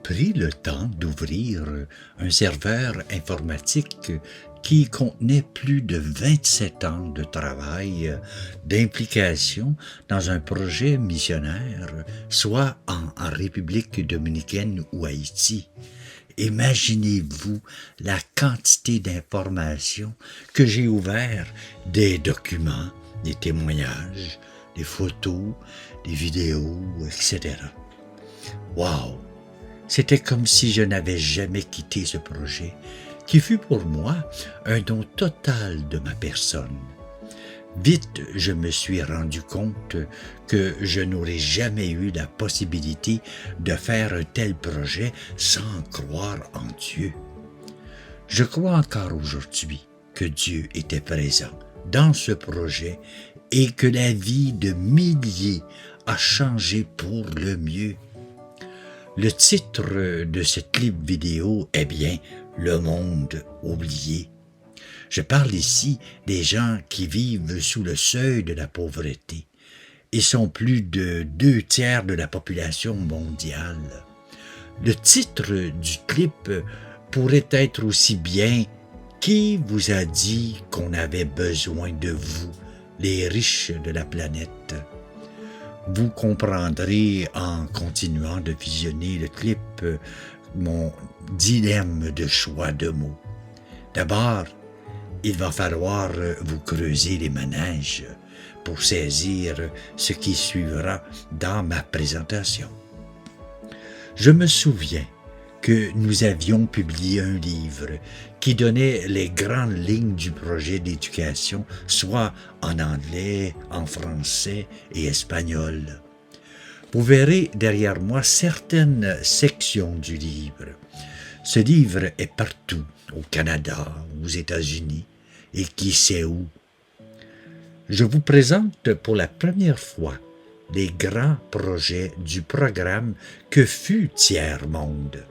pris le temps d'ouvrir un serveur informatique qui contenait plus de 27 ans de travail, d'implication dans un projet missionnaire, soit en République dominicaine ou Haïti. Imaginez-vous la quantité d'informations que j'ai ouvertes, des documents, des témoignages, des photos, des vidéos, etc. Wow! C'était comme si je n'avais jamais quitté ce projet, qui fut pour moi un don total de ma personne. Vite, je me suis rendu compte que je n'aurais jamais eu la possibilité de faire un tel projet sans croire en Dieu. Je crois encore aujourd'hui que Dieu était présent dans ce projet et que la vie de milliers a changé pour le mieux. Le titre de ce clip vidéo est bien « Le monde oublié ». Je parle ici des gens qui vivent sous le seuil de la pauvreté et sont plus de 2/3 de la population mondiale. Le titre du clip pourrait être aussi bien « Qui vous a dit qu'on avait besoin de vous, les riches de la planète ?» Vous comprendrez en continuant de visionner le clip mon dilemme de choix de mots. D'abord, il va falloir vous creuser les manèges pour saisir ce qui suivra dans ma présentation. Je me souviens que nous avions publié un livre qui donnait les grandes lignes du projet d'éducation, soit en anglais, en français et espagnol. Vous verrez derrière moi certaines sections du livre. Ce livre est partout, au Canada, aux États-Unis, et qui sait où. Je vous présente pour la première fois les grands projets du programme que fut Tiers-Monde.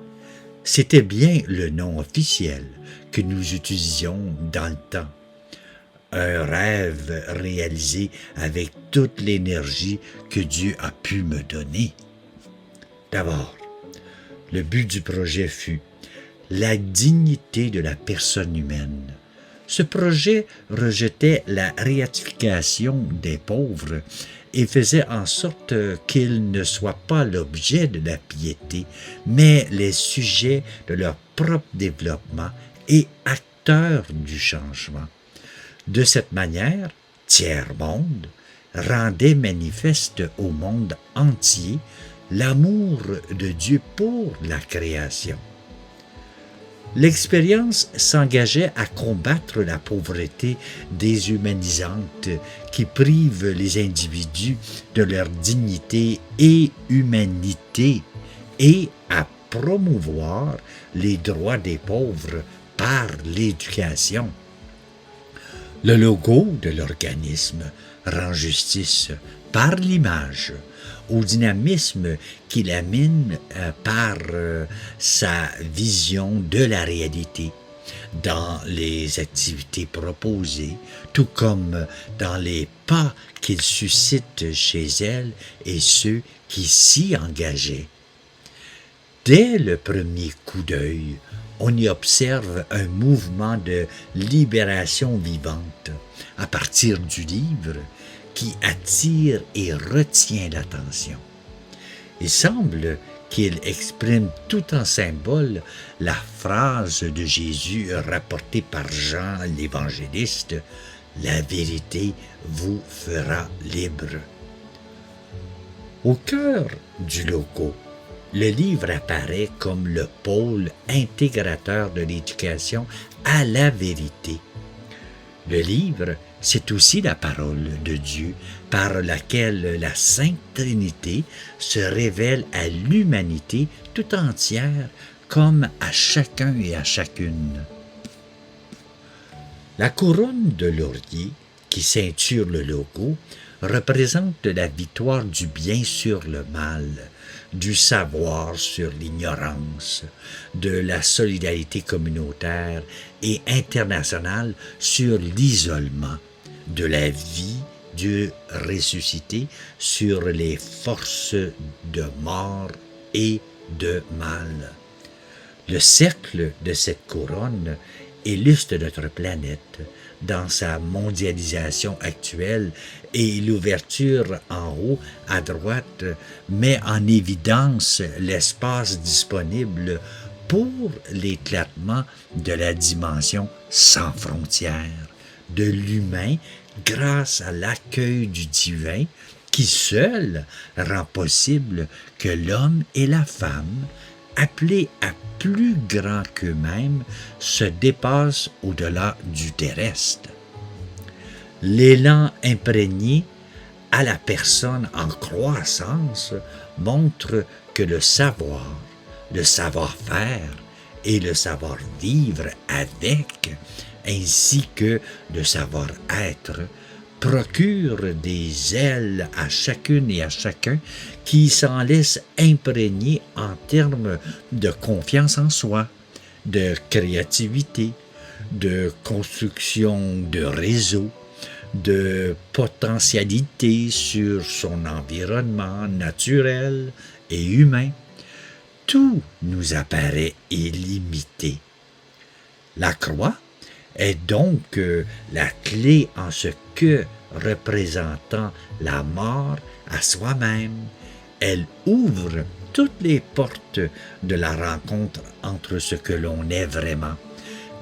C'était bien le nom officiel que nous utilisions dans le temps. Un rêve réalisé avec toute l'énergie que Dieu a pu me donner. D'abord, le but du projet fut la dignité de la personne humaine. Ce projet rejetait la réatification des pauvres et faisait en sorte qu'ils ne soient pas l'objet de la piété, mais les sujets de leur propre développement et acteurs du changement. De cette manière, Tiers-Monde rendait manifeste au monde entier l'amour de Dieu pour la création. L'expérience s'engageait à combattre la pauvreté déshumanisante qui prive les individus de leur dignité et humanité et à promouvoir les droits des pauvres par l'éducation. Le logo de l'organisme rend justice par l'image au dynamisme qu'il amène par sa vision de la réalité dans les activités proposées, tout comme dans les pas qu'il suscite chez elle et ceux qui s'y engageaient. Dès le premier coup d'œil, on y observe un mouvement de libération vivante à partir du livre qui attire et retient l'attention. Il semble qu'il exprime tout en symbole la phrase de Jésus rapportée par Jean l'évangéliste « La vérité vous fera libre ». Au cœur du logo, le livre apparaît comme le pôle intégrateur de l'éducation à la vérité. Le livre, c'est aussi la parole de Dieu par laquelle la Sainte Trinité se révèle à l'humanité tout entière comme à chacun et à chacune. La couronne de laurier qui ceinture le logo représente la victoire du bien sur le mal, du savoir sur l'ignorance, de la solidarité communautaire et internationale sur l'isolement, de la vie Dieu ressuscité sur les forces de mort et de mâles. Le cercle de cette couronne illustre notre planète dans sa mondialisation actuelle et l'ouverture en haut à droite met en évidence l'espace disponible pour l'éclatement de la dimension sans frontières de l'humain grâce à l'accueil du divin qui seul rend possible que l'homme et la femme, appelés à plus grand qu'eux-mêmes, se dépassent au-delà du terrestre. L'élan imprégné à la personne en croissance montre que le savoir-faire et le savoir-vivre avec, ainsi que le savoir-être, procurent des ailes à chacune et à chacun qui s'en laissent imprégner en termes de confiance en soi, de créativité, de construction de réseau, de potentialité sur son environnement naturel et humain. Tout nous apparaît illimité. La croix est donc la clé en ce que, représentant la mort à soi-même, elle ouvre toutes les portes de la rencontre entre ce que l'on est vraiment,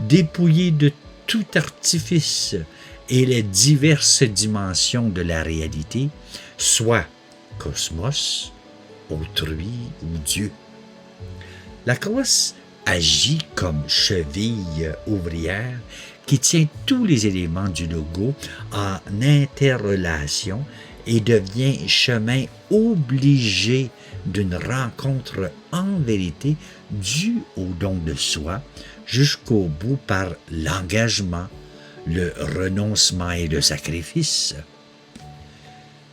dépouillé de tout artifice et les diverses dimensions de la réalité, soit cosmos, autrui ou Dieu. La croix agit comme cheville ouvrière qui tient tous les éléments du logo en interrelation et devient chemin obligé d'une rencontre en vérité due au don de soi jusqu'au bout par l'engagement, le renoncement et le sacrifice.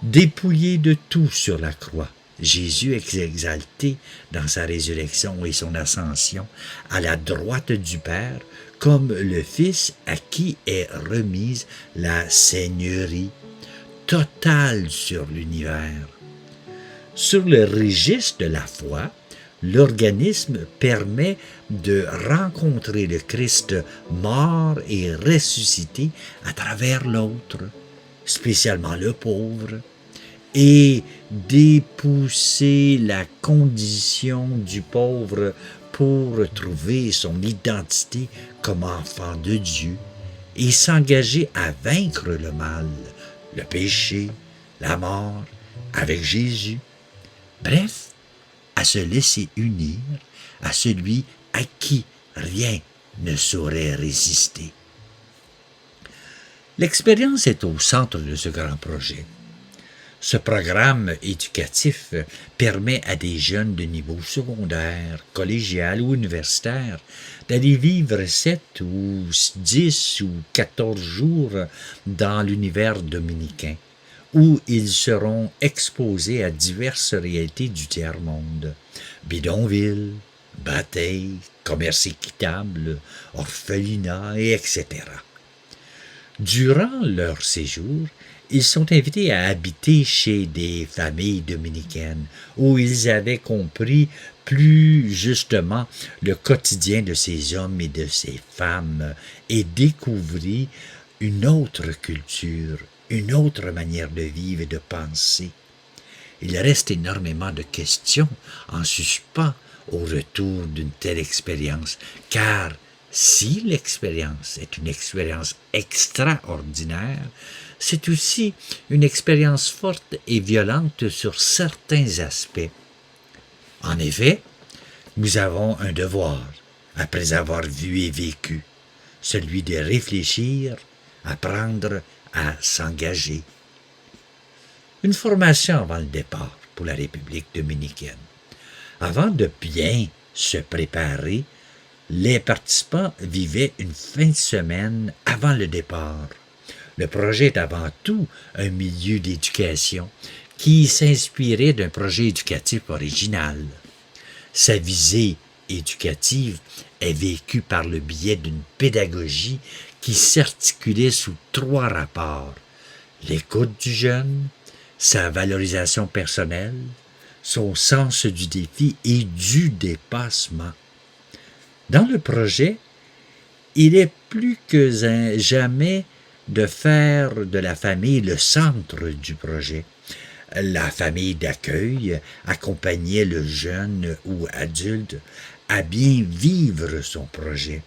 Dépouillé de tout sur la croix, Jésus est exalté dans sa résurrection et son ascension à la droite du Père comme le Fils à qui est remise la seigneurie totale sur l'univers. Sur le registre de la foi, l'organisme permet de rencontrer le Christ mort et ressuscité à travers l'autre, spécialement le pauvre, et d'épousser la condition du pauvre pour trouver son identité comme enfant de Dieu et s'engager à vaincre le mal, le péché, la mort avec Jésus. Bref, à se laisser unir à celui à qui rien ne saurait résister. L'expérience est au centre de ce grand projet. Ce programme éducatif permet à des jeunes de niveau secondaire, collégial ou universitaire d'aller vivre 7 ou 10 ou 14 jours dans l'univers dominicain, où ils seront exposés à diverses réalités du tiers-monde, bidonville, bataille, commerce équitable, orphelinat, et etc. Durant leur séjour, ils sont invités à habiter chez des familles dominicaines où ils avaient compris plus justement le quotidien de ces hommes et de ces femmes et découvrir une autre culture, une autre manière de vivre et de penser. Il reste énormément de questions en suspens au retour d'une telle expérience, car si l'expérience est une expérience extraordinaire, c'est aussi une expérience forte et violente sur certains aspects. En effet, nous avons un devoir, après avoir vu et vécu, celui de réfléchir, apprendre à s'engager. Une formation avant le départ pour la République dominicaine. Avant de bien se préparer, les participants vivaient une fin de semaine avant le départ. Le projet est avant tout un milieu d'éducation qui s'inspirait d'un projet éducatif original. Sa visée éducative est vécue par le biais d'une pédagogie qui s'articulait sous 3 rapports: l'écoute du jeune, sa valorisation personnelle, son sens du défi et du dépassement. Dans le projet, il est plus que jamais de faire de la famille le centre du projet. La famille d'accueil accompagnait le jeune ou adulte à bien vivre son projet.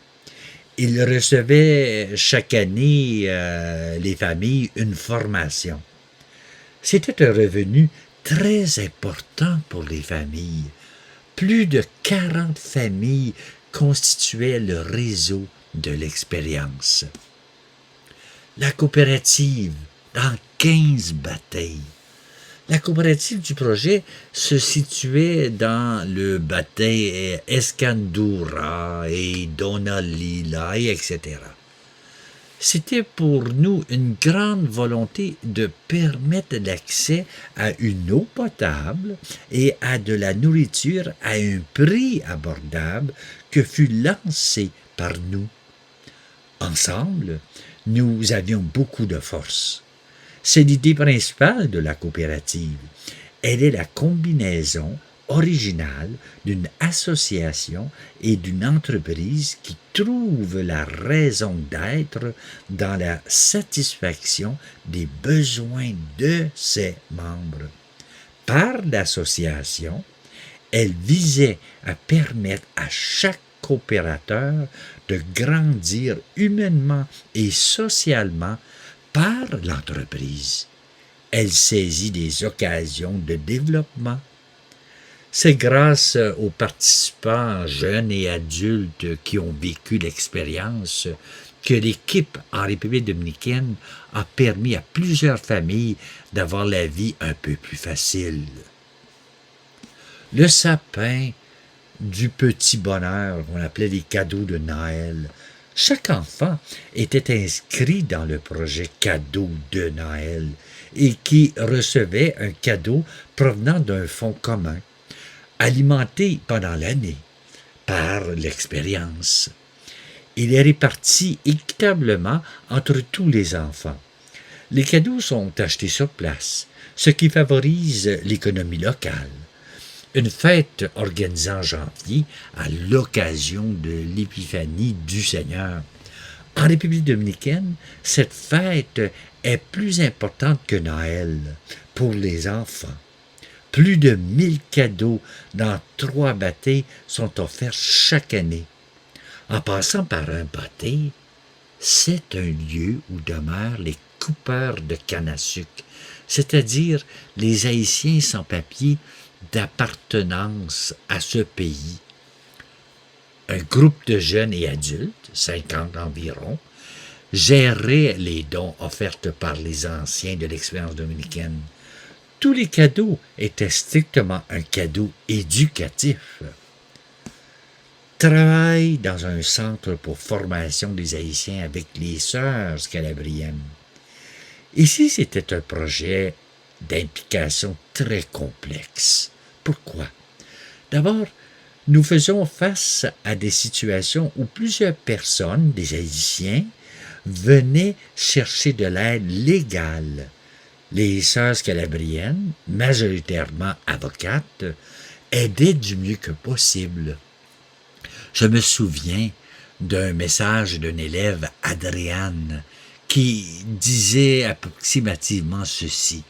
Il recevait chaque année les familles une formation. C'était un revenu très important pour les familles. Plus de 40 familles constituaient le réseau de l'expérience. La coopérative, dans 15 batailles. La coopérative du projet se situait dans le bataille Escandura et Donalila, etc. C'était pour nous une grande volonté de permettre l'accès à une eau potable et à de la nourriture à un prix abordable que fut lancé par nous. Ensemble, nous avions beaucoup de force. C'est l'idée principale de la coopérative. Elle est la combinaison originale d'une association et d'une entreprise qui trouve la raison d'être dans la satisfaction des besoins de ses membres. Par l'association, elle visait à permettre à chaque coopérateur de grandir humainement et socialement par l'entreprise. Elle saisit des occasions de développement. C'est grâce aux participants jeunes et adultes qui ont vécu l'expérience que l'équipe en République dominicaine a permis à plusieurs familles d'avoir la vie un peu plus facile. Le sapin du petit bonheur, qu'on appelait les cadeaux de Noël. Chaque enfant était inscrit dans le projet cadeau de Noël et qui recevait un cadeau provenant d'un fonds commun, alimenté pendant l'année par l'expérience. Il est réparti équitablement entre tous les enfants. Les cadeaux sont achetés sur place, ce qui favorise l'économie locale. Une fête organisée en janvier à l'occasion de l'épiphanie du Seigneur. En République dominicaine, cette fête est plus importante que Noël pour les enfants. Plus de 1000 cadeaux dans 3 bâtés sont offerts chaque année. En passant par un bâté, c'est un lieu où demeurent les coupeurs de canne à sucre, c'est-à-dire les Haïtiens sans papier d'appartenance à ce pays. Un groupe de jeunes et adultes, 50 environ, gérait les dons offerts par les anciens de l'expérience dominicaine. Tous les cadeaux étaient strictement un cadeau éducatif. Travail dans un centre pour formation des Haïtiens avec les sœurs scalabriennes. Ici, c'était un projet d'implication très complexe. Pourquoi? D'abord, nous faisons face à des situations où plusieurs personnes, des Haïtiens, venaient chercher de l'aide légale. Les sœurs scalabriennes, majoritairement avocates, aidaient du mieux que possible. Je me souviens d'un message d'un élève, Adriane, qui disait approximativement ceci.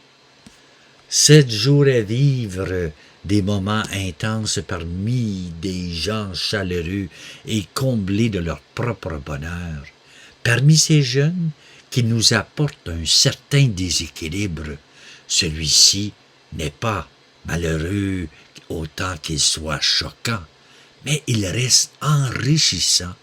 7 jours à vivre des moments intenses parmi des gens chaleureux et comblés de leur propre bonheur. Parmi ces jeunes qui nous apportent un certain déséquilibre, celui-ci n'est pas malheureux autant qu'il soit choquant, mais il reste enrichissant.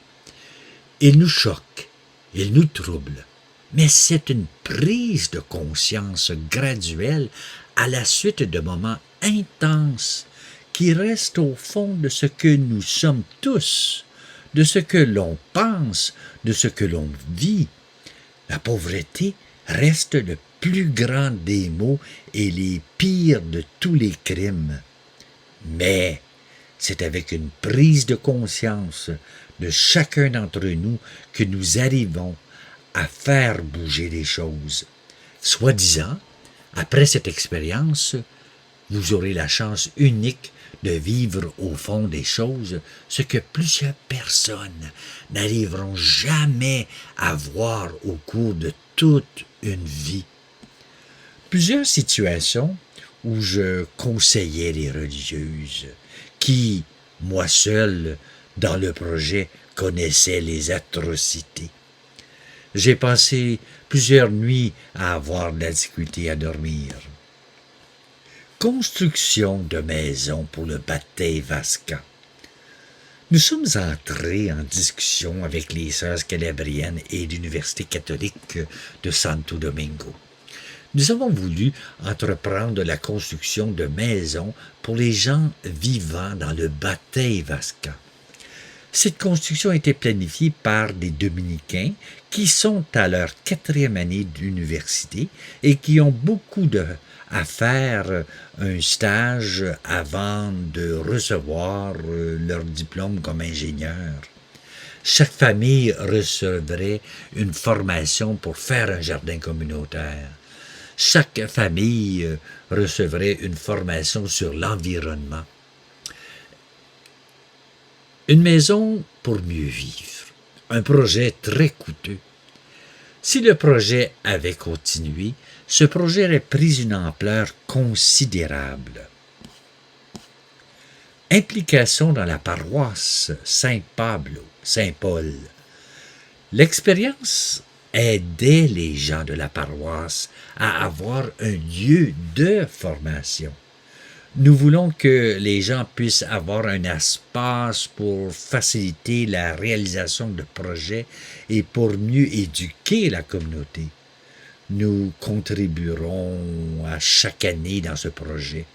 Il nous choque, il nous trouble, mais c'est une prise de conscience graduelle à la suite de moments intenses qui restent au fond de ce que nous sommes tous, de ce que l'on pense, de ce que l'on vit. La pauvreté reste le plus grand des maux et les pires de tous les crimes. Mais c'est avec une prise de conscience de chacun d'entre nous que nous arrivons à faire bouger les choses. Soi-disant, après cette expérience, vous aurez la chance unique de vivre au fond des choses ce que plusieurs personnes n'arriveront jamais à voir au cours de toute une vie. Plusieurs situations où je conseillais les religieuses qui, moi seul, dans le projet, connaissaient les atrocités. J'ai passé plusieurs nuits à avoir de la difficulté à dormir. Construction de maisons pour le Batey Vasca. Nous sommes entrés en discussion avec les sœurs calabriennes et l'Université catholique de Santo Domingo. Nous avons voulu entreprendre la construction de maisons pour les gens vivant dans le Batey Vasca. Cette construction a été planifiée par des Dominicains qui sont à leur 4e année d'université et qui ont beaucoup à faire un stage avant de recevoir leur diplôme comme ingénieur. Chaque famille recevrait une formation pour faire un jardin communautaire. Chaque famille recevrait une formation sur l'environnement. Une maison pour mieux vivre. Un projet très coûteux. Si le projet avait continué, ce projet aurait pris une ampleur considérable. Implication dans la paroisse Saint-Paul. L'expérience aidait les gens de la paroisse à avoir un lieu de formation. Nous voulons que les gens puissent avoir un espace pour faciliter la réalisation de projets et pour mieux éduquer la communauté. Nous contribuerons à chaque année dans ce projet.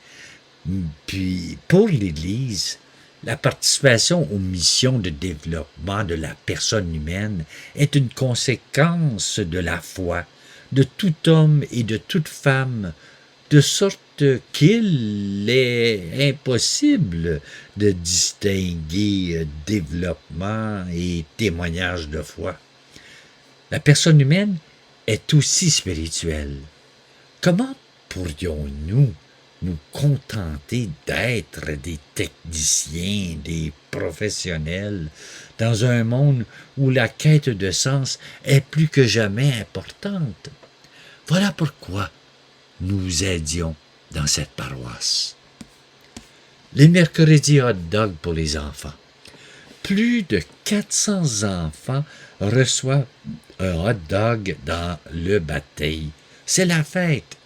Puis, pour l'Église, la participation aux missions de développement de la personne humaine est une conséquence de la foi de tout homme et de toute femme, de sorte qu'il est impossible de distinguer développement et témoignage de foi. La personne humaine est aussi spirituelle. Comment pourrions-nous nous contenter d'être des techniciens, des professionnels, dans un monde où la quête de sens est plus que jamais importante? Voilà pourquoi nous aidions dans cette paroisse. Les mercredis hot dog pour les enfants. Plus de 400 enfants reçoivent un hot dog dans le Batey. C'est la fête.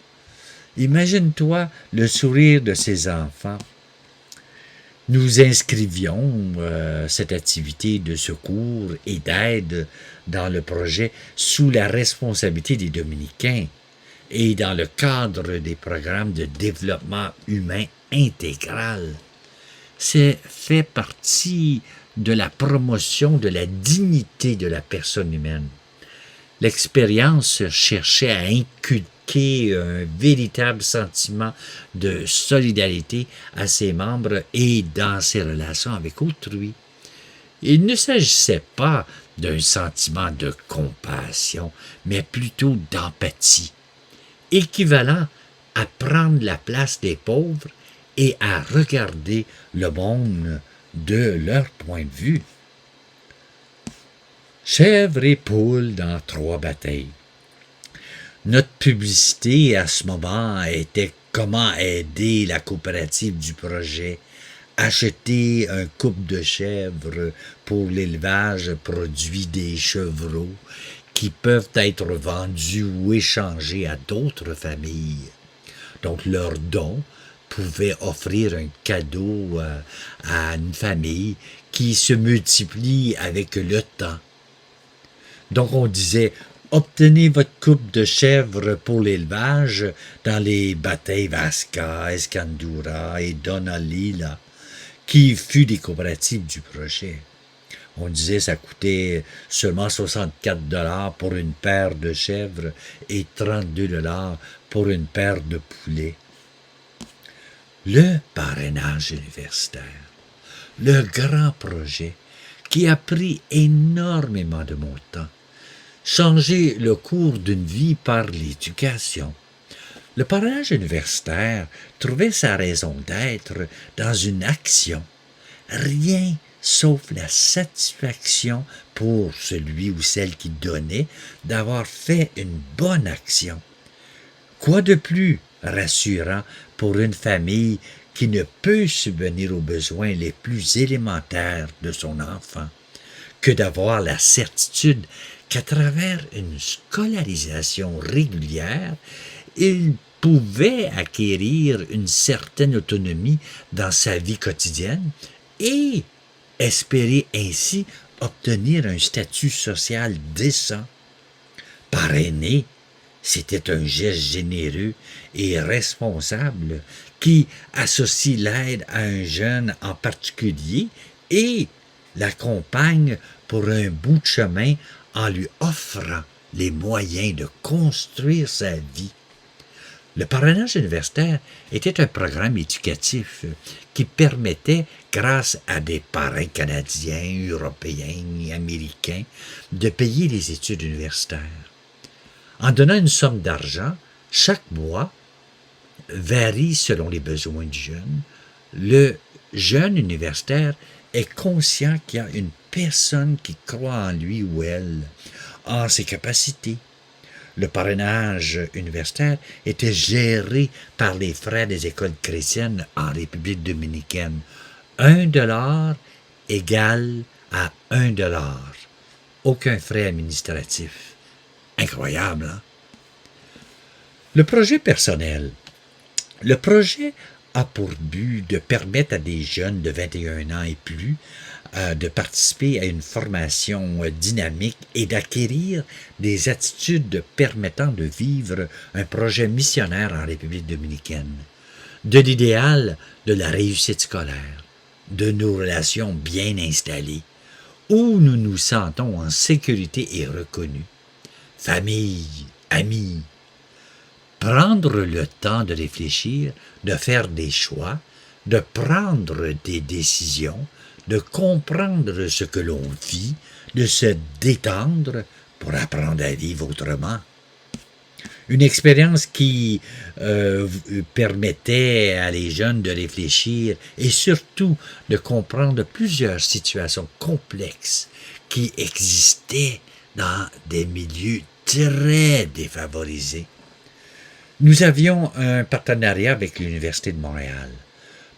Imagine-toi le sourire de ces enfants. Nous inscrivions cette activité de secours et d'aide dans le projet sous la responsabilité des Dominicains et dans le cadre des programmes de développement humain intégral. C'est fait partie de la promotion de la dignité de la personne humaine. L'expérience cherchait à inculquer un véritable sentiment de solidarité à ses membres et dans ses relations avec autrui. Il ne s'agissait pas d'un sentiment de compassion, mais plutôt d'empathie, équivalent à prendre la place des pauvres et à regarder le monde de leur point de vue. Chèvres et poules dans 3 batailles. Notre publicité à ce moment était comment aider la coopérative du projet, acheter un couple de chèvres pour l'élevage produit des chevreaux qui peuvent être vendus ou échangés à d'autres familles. Donc leur don pouvait offrir un cadeau à une famille qui se multiplie avec le temps. Donc on disait, obtenez votre couple de chèvres pour l'élevage dans les Batey Vasca, Escandura et Donalila, qui fut des coopératives du projet. On disait ça coûtait seulement 64$ pour une paire de chèvres et 32$ pour une paire de poulets. Le parrainage universitaire, le grand projet qui a pris énormément de mon temps. Changer le cours d'une vie par l'éducation. Le parrainage universitaire trouvait sa raison d'être dans une action, rien sauf la satisfaction pour celui ou celle qui donnait d'avoir fait une bonne action. Quoi de plus rassurant pour une famille qui ne peut subvenir aux besoins les plus élémentaires de son enfant que d'avoir la certitude qu'à travers une scolarisation régulière, il pouvait acquérir une certaine autonomie dans sa vie quotidienne et espérer ainsi obtenir un statut social décent. Parrainer, c'était un geste généreux et responsable qui associe l'aide à un jeune en particulier et l'accompagne pour un bout de chemin en lui offrant les moyens de construire sa vie. Le parrainage universitaire était un programme éducatif qui permettait, grâce à des parrains canadiens, européens et américains, de payer les études universitaires. En donnant une somme d'argent, chaque mois varie selon les besoins du jeune. Le jeune universitaire est conscient qu'il y a une personne qui croit en lui ou elle, en ses capacités. Le parrainage universitaire était géré par les frères des écoles chrétiennes en République dominicaine. 1$ égale à 1$. Aucun frais administratif. Incroyable, hein? Le projet personnel. Le projet a pour but de permettre à des jeunes de 21 ans et plus de participer à une formation dynamique et d'acquérir des attitudes permettant de vivre un projet missionnaire en République dominicaine, de l'idéal de la réussite scolaire, de nos relations bien installées, où nous nous sentons en sécurité et reconnus, famille, amis. Prendre le temps de réfléchir, de faire des choix, de prendre des décisions, de comprendre ce que l'on vit, de se détendre pour apprendre à vivre autrement. Une expérience qui permettait à les jeunes de réfléchir et surtout de comprendre plusieurs situations complexes qui existaient dans des milieux très défavorisés. Nous avions un partenariat avec l'Université de Montréal.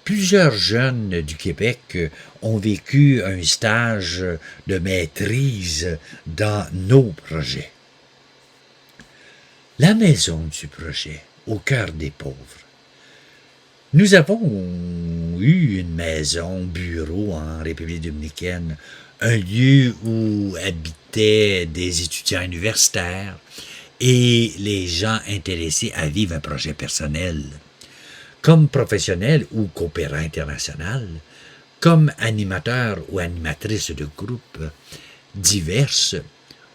Plusieurs jeunes du Québec ont vécu un stage de maîtrise dans nos projets. La maison du projet, au cœur des pauvres. Nous avons eu une maison, bureau en République dominicaine, un lieu où habitaient des étudiants universitaires et les gens intéressés à vivre un projet personnel. Comme professionnel ou coopérant international, comme animateur ou animatrice de groupes diverses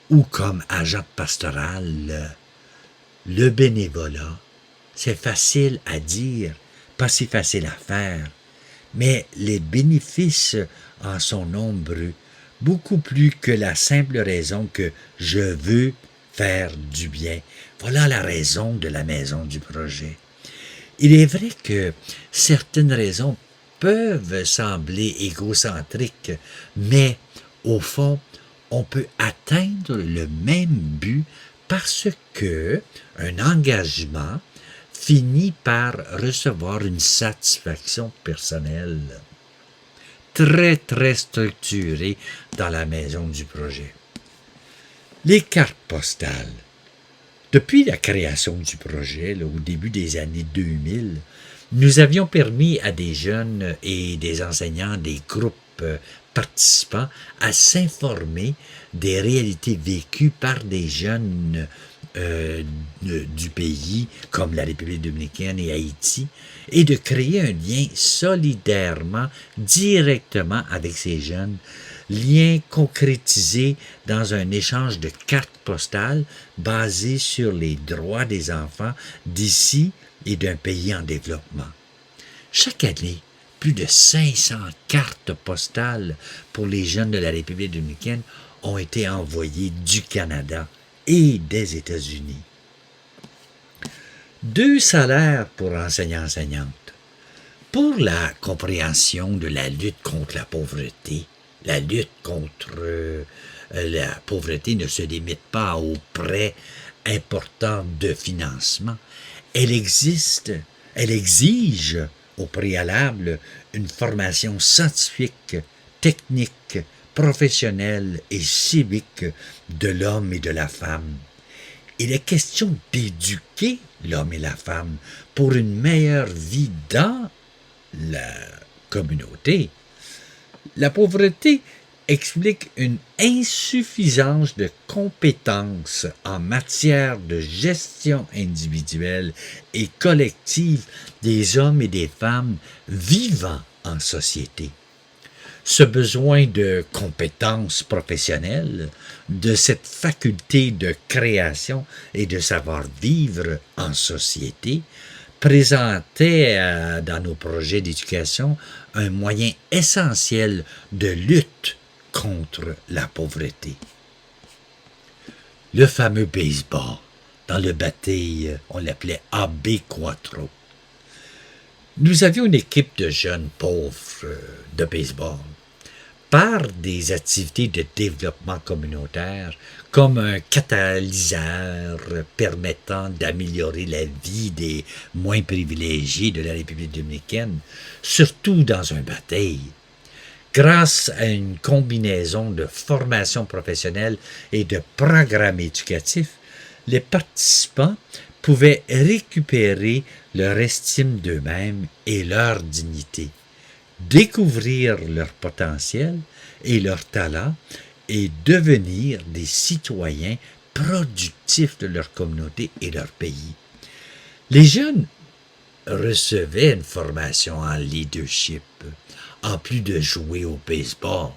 ou comme agent pastoral. Le bénévolat, c'est facile à dire, pas si facile à faire, mais les bénéfices en sont nombreux, beaucoup plus que la simple raison que je veux faire du bien. Voilà la raison de la maison du projet. Il est vrai que certaines raisons peuvent sembler égocentriques, mais au fond, on peut atteindre le même but parce que un engagement finit par recevoir une satisfaction personnelle. Très, très structurée dans la maison du projet. Les cartes postales. Depuis la création du projet, au début des années 2000, nous avions permis à des jeunes et des enseignants des groupes participants à s'informer des réalités vécues par des jeunes du pays, comme la République dominicaine et Haïti, et de créer un lien solidairement, directement avec ces jeunes, lien concrétisé dans un échange de cartes postales basé sur les droits des enfants d'ici et d'un pays en développement. Chaque année, plus de 500 cartes postales pour les jeunes de la République dominicaine ont été envoyées du Canada et des États-Unis. 2 salaires pour enseignants-enseignantes. Pour la compréhension de la lutte contre la pauvreté, la lutte contre la pauvreté ne se limite pas aux prêts importants de financement. Elle exige au préalable une formation scientifique, technique, professionnelle et civique de l'homme et de la femme. Il est question d'éduquer l'homme et la femme pour une meilleure vie dans la communauté. La pauvreté explique une insuffisance de compétences en matière de gestion individuelle et collective des hommes et des femmes vivant en société. Ce besoin de compétences professionnelles, de cette faculté de création et de savoir-vivre en société, présentait dans nos projets d'éducation un moyen essentiel de lutte contre la pauvreté. Le fameux baseball, dans le bâtiment, on l'appelait AB Quattro. Nous avions une équipe de jeunes pauvres de baseball. Par des activités de développement communautaire, comme un catalyseur permettant d'améliorer la vie des moins privilégiés de la République dominicaine, surtout dans un bataille. Grâce à une combinaison de formation professionnelle et de programmes éducatifs, les participants pouvaient récupérer leur estime d'eux-mêmes et leur dignité, découvrir leur potentiel et leur talent et devenir des citoyens productifs de leur communauté et leur pays. Les jeunes recevaient une formation en leadership, en plus de jouer au baseball.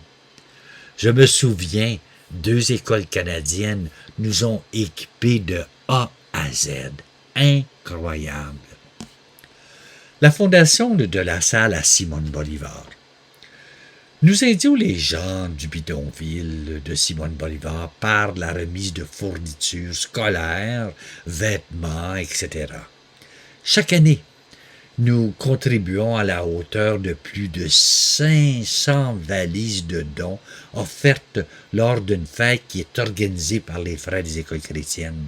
Je me souviens, 2 écoles canadiennes nous ont équipés de A à Z. Incroyable. La fondation de la salle à Simone Bolivar. Nous aidions les gens du bidonville de Simone Bolivar par la remise de fournitures scolaires, vêtements, etc. Chaque année, nous contribuons à la hauteur de plus de 500 valises de dons offertes lors d'une fête qui est organisée par les frères des écoles chrétiennes.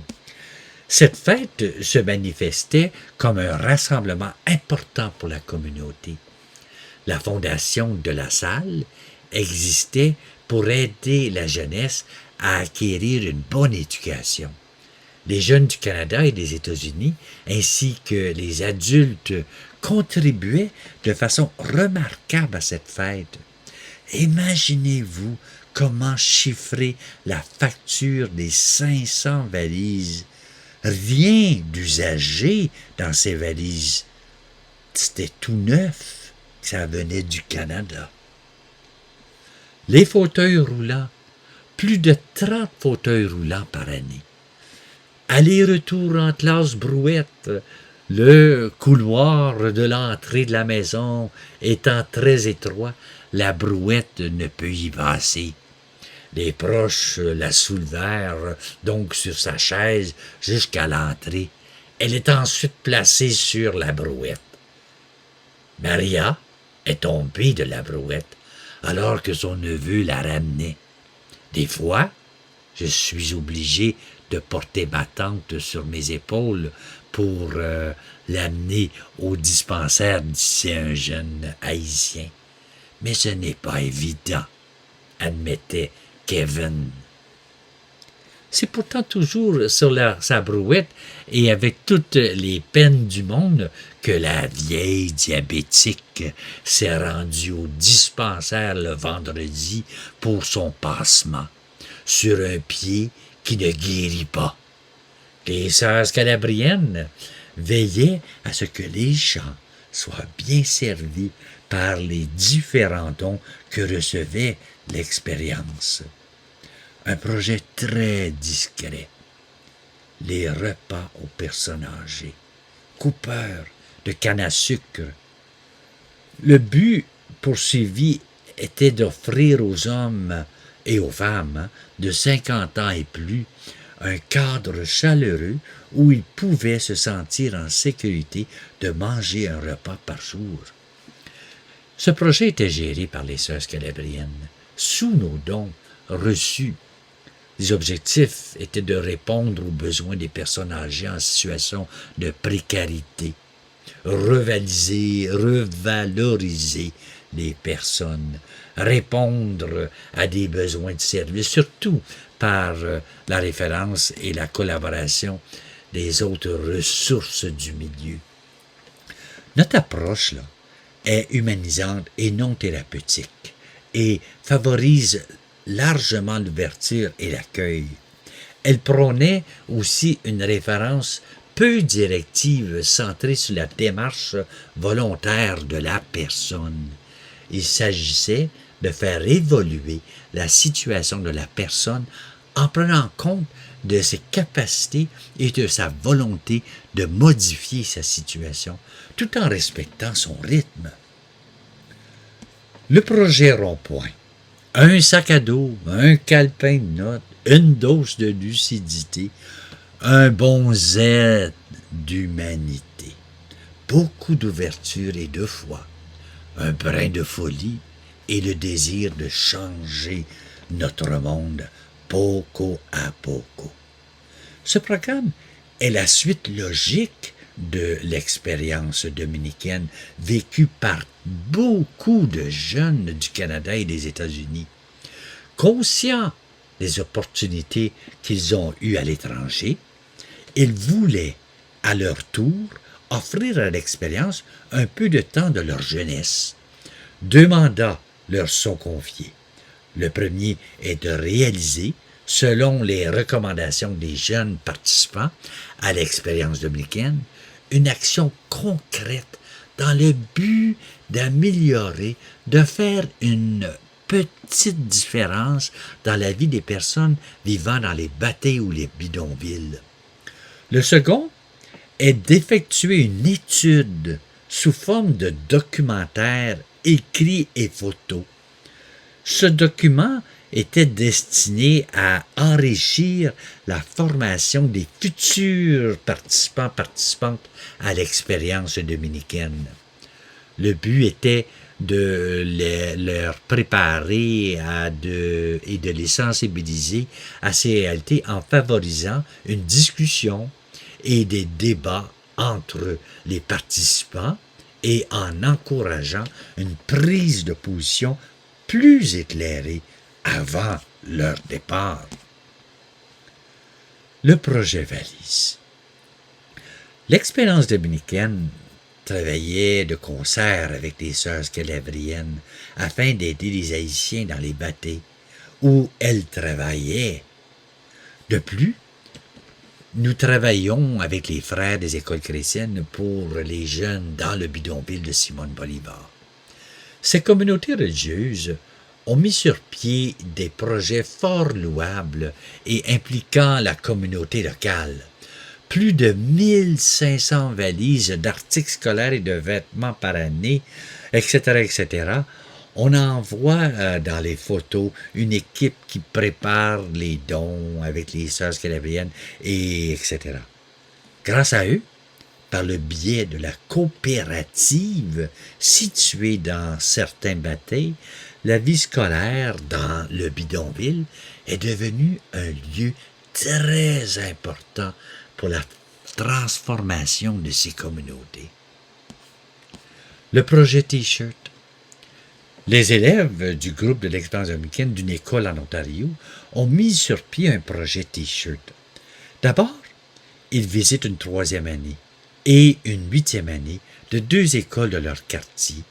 Cette fête se manifestait comme un rassemblement important pour la communauté. La fondation de la salle existait pour aider la jeunesse à acquérir une bonne éducation. Les jeunes du Canada et des États-Unis, ainsi que les adultes, contribuaient de façon remarquable à cette fête. Imaginez-vous comment chiffrer la facture des 500 valises. Rien d'usagé dans ces valises. C'était tout neuf, ça venait du Canada. Les fauteuils roulants, plus de 30 fauteuils roulants par année. Aller-retour en classe brouette, le couloir de l'entrée de la maison étant très étroit, la brouette ne peut y passer. Les proches la soulevèrent donc sur sa chaise jusqu'à l'entrée. Elle est ensuite placée sur la brouette. Maria est tombée de la brouette alors que son neveu la ramenait. Des fois, je suis obligé de porter ma tante sur mes épaules pour l'amener au dispensaire, disait un jeune haïtien. Mais ce n'est pas évident, admettait Kevin. C'est pourtant toujours sur sa brouette et avec toutes les peines du monde que la vieille diabétique s'est rendue au dispensaire le vendredi pour son passement, sur un pied qui ne guérit pas. Les sœurs scalabriennes veillaient à ce que les gens soient bien servis par les différents dons que recevait l'expérience. Un projet très discret. Les repas aux personnes âgées. Coupeurs de canne à sucre. Le but poursuivi était d'offrir aux hommes et aux femmes de 50 ans et plus un cadre chaleureux où ils pouvaient se sentir en sécurité de manger un repas par jour. Ce projet était géré par les sœurs scalabriennes, sous nos dons reçus. Les objectifs étaient de répondre aux besoins des personnes âgées en situation de précarité, revaloriser les personnes, répondre à des besoins de service, surtout par la référence et la collaboration des autres ressources du milieu. Notre approche là, est humanisante et non thérapeutique et favorise largement l'ouverture et l'accueil. Elle prônait aussi une référence peu directive centrée sur la démarche volontaire de la personne. Il s'agissait de faire évoluer la situation de la personne en prenant compte de ses capacités et de sa volonté de modifier sa situation, tout en respectant son rythme. Le projet Rond-Point. Un sac à dos, un calepin de notes, une dose de lucidité, un bon zèle d'humanité, beaucoup d'ouverture et de foi, un brin de folie et le désir de changer notre monde poco à poco. Ce programme est la suite logique de l'expérience dominicaine vécue par beaucoup de jeunes du Canada et des États-Unis. Conscients des opportunités qu'ils ont eues à l'étranger, ils voulaient, à leur tour, offrir à l'expérience un peu de temps de leur jeunesse. 2 mandats leur sont confiés. Le premier est de réaliser, selon les recommandations des jeunes participants à l'expérience dominicaine, une action concrète dans le but d'améliorer, de faire une petite différence dans la vie des personnes vivant dans les bâtis ou les bidonvilles. Le second est d'effectuer une étude sous forme de documentaire écrit et photo. Ce document était destiné à enrichir la formation des futurs participantes à l'expérience dominicaine. Le but était de leur préparer et de les sensibiliser à ces réalités en favorisant une discussion et des débats entre les participants et en encourageant une prise de position plus éclairée avant leur départ. Le projet Valise. L'expérience dominicaine travaillait de concert avec les sœurs scalabriennes afin d'aider les Haïtiens dans les bâtis où elles travaillaient. De plus, nous travaillons avec les frères des écoles chrétiennes pour les jeunes dans le bidonville de Simone Bolivar. Ces communautés religieuses ont mis sur pied des projets fort louables et impliquant la communauté locale. Plus de 1500 valises d'articles scolaires et de vêtements par année, etc., etc. On en voit dans les photos une équipe qui prépare les dons avec les sœurs scalabriennes, et etc. Grâce à eux, par le biais de la coopérative située dans certains bâtis, la vie scolaire dans le bidonville est devenue un lieu très important pour la transformation de ces communautés. Le projet T-shirt. Les élèves du groupe de l'expérience dominicaine d'une école en Ontario ont mis sur pied un projet T-shirt. D'abord, ils visitent une 3e année et une 8e année de 2 écoles de leur quartier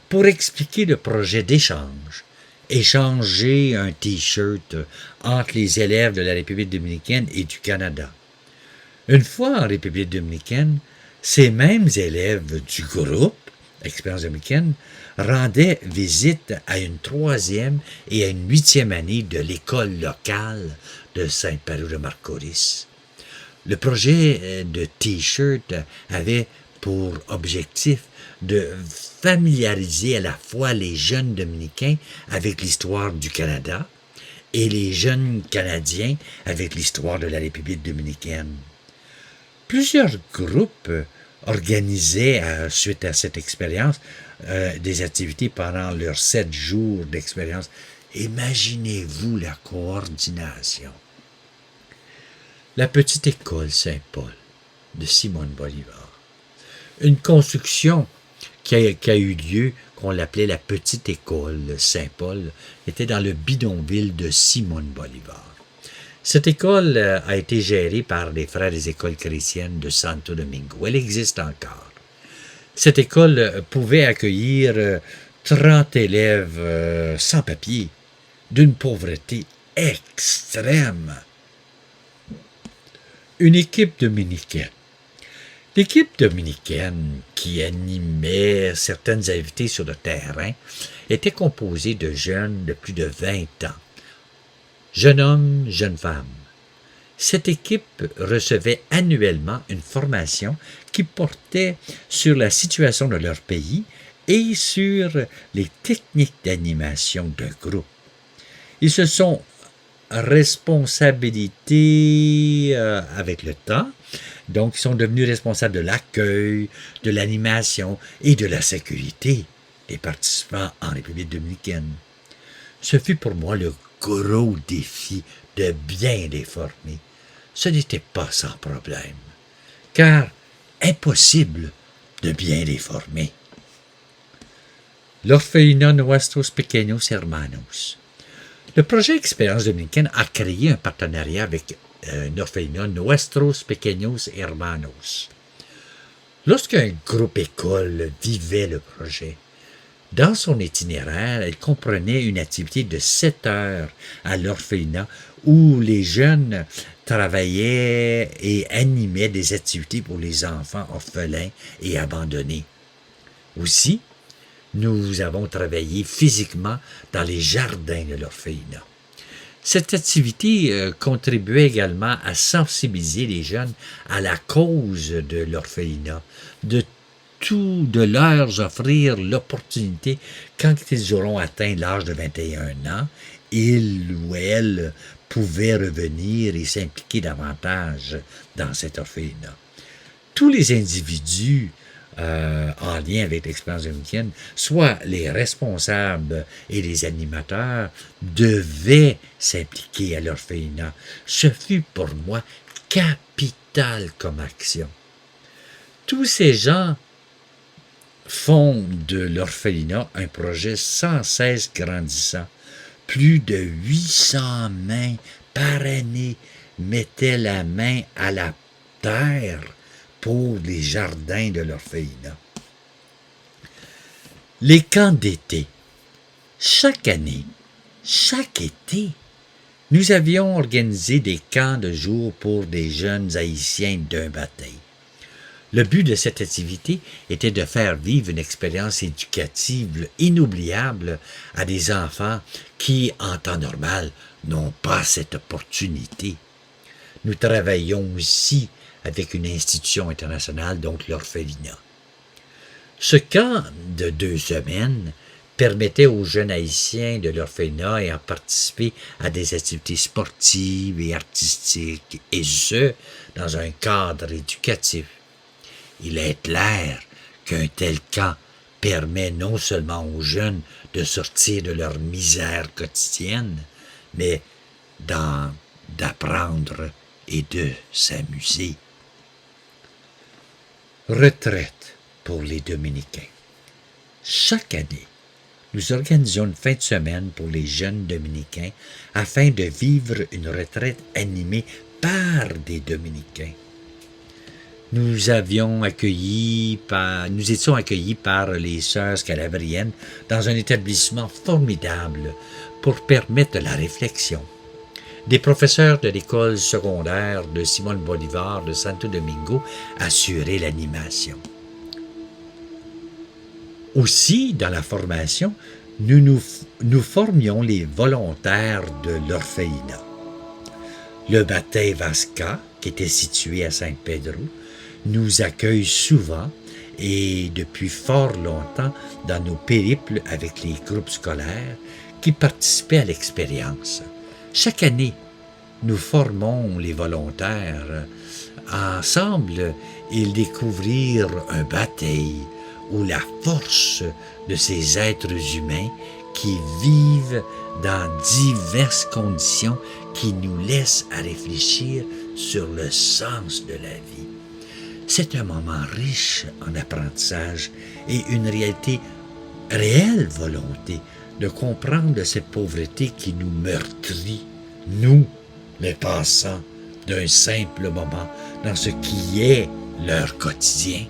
pour expliquer le projet d'échange. Échanger un T-shirt entre les élèves de la République dominicaine et du Canada. Une fois en République dominicaine, ces mêmes élèves du groupe Expérience dominicaine rendaient visite à une 3e et à une 8e année de l'école locale de Saint-Paul-de-Marcoris. Le projet de T-shirt avait pour objectif de familiariser à la fois les jeunes dominicains avec l'histoire du Canada et les jeunes Canadiens avec l'histoire de la République dominicaine. Plusieurs groupes organisaient, suite à cette expérience, des activités pendant leurs 7 jours d'expérience. Imaginez-vous la coordination. La petite école Saint-Paul de Simone Bolivar. Une construction qui a eu lieu, qu'on l'appelait la petite école Saint-Paul, était dans le bidonville de Simone Bolivar. Cette école a été gérée par les frères des écoles chrétiennes de Santo Domingo. Elle existe encore. Cette école pouvait accueillir 30 élèves sans papier, d'une pauvreté extrême. Une équipe dominicaine. L'équipe dominicaine qui animait certaines activités sur le terrain était composée de jeunes de plus de 20 ans. Jeunes hommes, jeunes femmes. Cette équipe recevait annuellement une formation qui portait sur la situation de leur pays et sur les techniques d'animation d'un groupe. Ils se sont responsabilités avec le temps, donc ils sont devenus responsables de l'accueil, de l'animation et de la sécurité des participants en République dominicaine. Ce fut pour moi le gros défi de bien les former. Ce n'était pas sans problème, car impossible de bien les former. L'Orphelinat Nuestros Pequeños Hermanos. Le projet Expérience dominicaine a créé un partenariat avec l'Orphelinat Nuestros Pequeños Hermanos. Lorsqu'un groupe école vivait le projet, dans son itinéraire, elle comprenait une activité de 7 heures à l'orphelinat où les jeunes travaillaient et animaient des activités pour les enfants orphelins et abandonnés. Aussi, nous avons travaillé physiquement dans les jardins de l'orphelinat. Cette activité contribuait également à sensibiliser les jeunes à la cause de l'orphelinat, de leur offrir l'opportunité, quand ils auront atteint l'âge de 21 ans, ils ou elles pouvaient revenir et s'impliquer davantage dans cet orphelinat. Tous les individus en lien avec l'expérience dominicaine, soit les responsables et les animateurs, devaient s'impliquer à l'orphelinat. Ce fut pour moi capital comme action. Tous ces gens font de l'orphelinat un projet sans cesse grandissant. Plus de 800 mains par année mettaient la main à la terre pour les jardins de l'orphelinat. Les camps d'été. Chaque année, chaque été, nous avions organisé des camps de jour pour des jeunes haïtiens d'un baptême. Le but de cette activité était de faire vivre une expérience éducative inoubliable à des enfants qui, en temps normal, n'ont pas cette opportunité. Nous travaillons aussi avec une institution internationale, donc l'orphelinat. Ce camp de 2 semaines permettait aux jeunes haïtiens de l'orphelinat ayant participé à des activités sportives et artistiques, et ce, dans un cadre éducatif. Il est clair qu'un tel camp permet non seulement aux jeunes de sortir de leur misère quotidienne, mais d'apprendre et de s'amuser. Retraite pour les Dominicains. Chaque année, nous organisons une fin de semaine pour les jeunes Dominicains afin de vivre une retraite animée par des Dominicains. Nous étions accueillis par les sœurs scalabriennes dans un établissement formidable pour permettre de la réflexion. Des professeurs de l'école secondaire de Simone Bolivar de Santo Domingo assuraient l'animation. Aussi, dans la formation, nous formions les volontaires de l'orphelinat. Le Batey Vasca, qui était situé à San Pedro, nous accueille souvent et depuis fort longtemps dans nos périples avec les groupes scolaires qui participaient à l'expérience. Chaque année, nous formons les volontaires. Ensemble, ils découvrirent un bataille ou la force de ces êtres humains qui vivent dans diverses conditions qui nous laissent à réfléchir sur le sens de la vie. C'est un moment riche en apprentissage et une réelle volonté de comprendre cette pauvreté qui nous meurtrit, nous, les passants d'un simple moment dans ce qui est leur quotidien.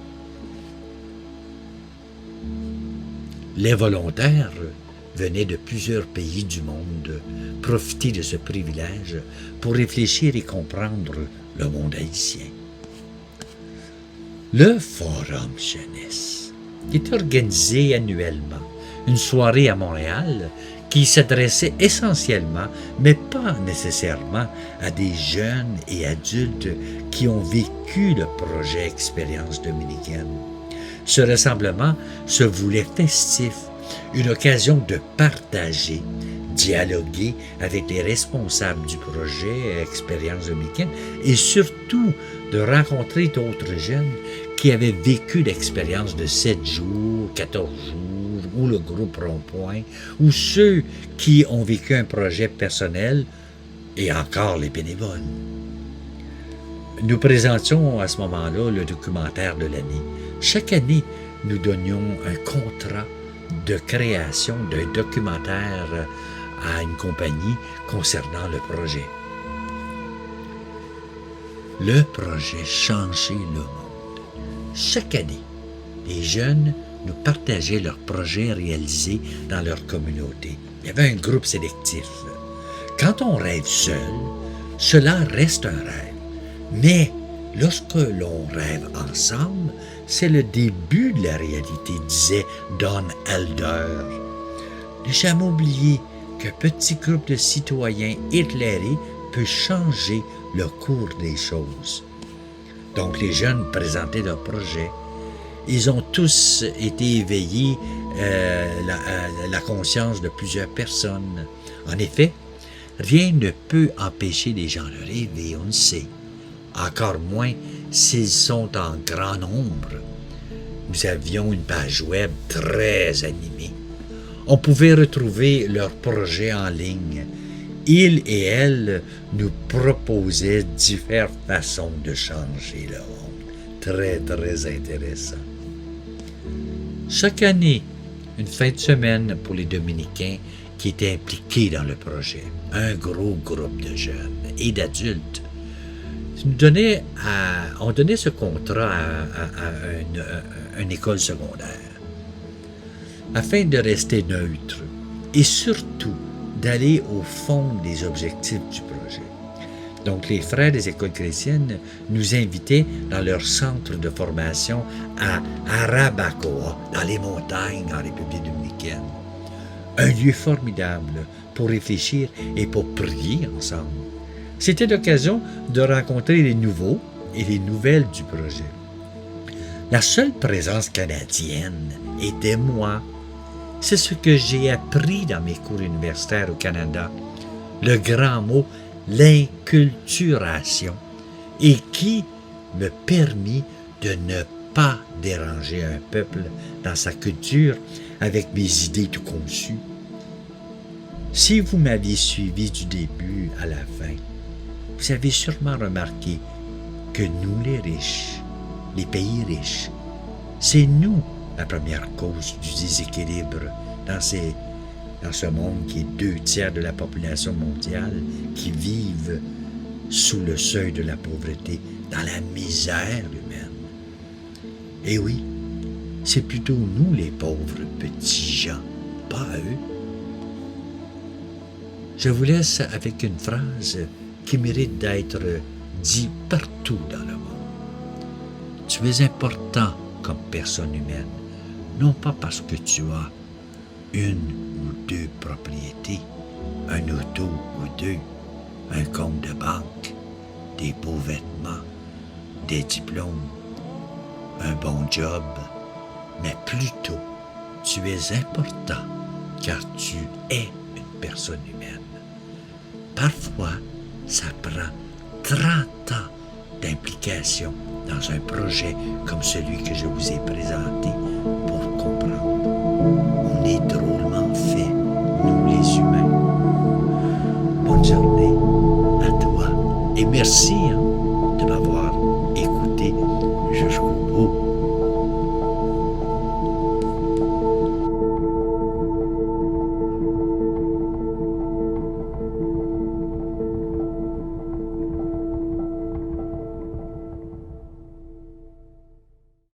Les volontaires venaient de plusieurs pays du monde profiter de ce privilège pour réfléchir et comprendre le monde haïtien. Le Forum Jeunesse est organisé annuellement, une soirée à Montréal qui s'adressait essentiellement, mais pas nécessairement, à des jeunes et adultes qui ont vécu le projet Expérience dominicaine. Ce rassemblement se voulait festif, une occasion de partager, dialoguer avec les responsables du projet Expérience dominicaine et surtout de rencontrer d'autres jeunes qui avaient vécu l'expérience de 7 jours, 14 jours, ou le groupe Rond-Point, ou ceux qui ont vécu un projet personnel et encore les bénévoles. Nous présentions à ce moment-là le documentaire de l'année. Chaque année, nous donnions un contrat de création d'un documentaire à une compagnie concernant le projet. Le projet Changer le monde. Chaque année, les jeunes nous partageaient leurs projets réalisés dans leur communauté. Il y avait un groupe sélectif. Quand on rêve seul, cela reste un rêve. Mais lorsque l'on rêve ensemble, c'est le début de la réalité, disait Don Elder. Ne jamais oublier qu'un petit groupe de citoyens éclairés peut changer le cours des choses. Donc les jeunes présentaient leur projet. Ils ont tous été éveillés la conscience de plusieurs personnes. En effet, rien ne peut empêcher les gens de rêver, on le sait. Encore moins s'ils sont en grand nombre. Nous avions une page web très animée. On pouvait retrouver leurs projets en ligne. Ils et elles nous proposaient différentes façons de changer le monde. Très, très intéressant. Chaque année, une fin de semaine pour les Dominicains qui étaient impliqués dans le projet. Un gros groupe de jeunes et d'adultes. On donnait ce contrat à une école secondaire afin de rester neutre et surtout d'aller au fond des objectifs du projet. Donc, les frères des écoles chrétiennes nous invitaient dans leur centre de formation à Arabacoa, dans les montagnes en République dominicaine. Un lieu formidable pour réfléchir et pour prier ensemble. C'était l'occasion de rencontrer les nouveaux et les nouvelles du projet. La seule présence canadienne était moi. C'est ce que j'ai appris dans mes cours universitaires au Canada. Le grand mot « l'inculturation » et qui me permit de ne pas déranger un peuple dans sa culture avec mes idées tout conçues. Si vous m'aviez suivi du début à la fin, vous avez sûrement remarqué que nous, les riches, les pays riches, c'est nous la première cause du déséquilibre dans ce monde qui est 2/3 de la population mondiale qui vivent sous le seuil de la pauvreté, dans la misère humaine. Et oui, c'est plutôt nous les pauvres petits gens, pas eux. Je vous laisse avec une phrase qui mérite d'être dit partout dans le monde. Tu es important comme personne humaine, non pas parce que tu as une ou deux propriétés, un auto ou deux, un compte de banque, des beaux vêtements, des diplômes, un bon job, mais plutôt tu es important car tu es une personne humaine. Parfois, ça prend 30 ans d'implication dans un projet comme celui que je vous ai présenté pour comprendre. On est drôlement fait, nous les humains. Bonne journée à toi et merci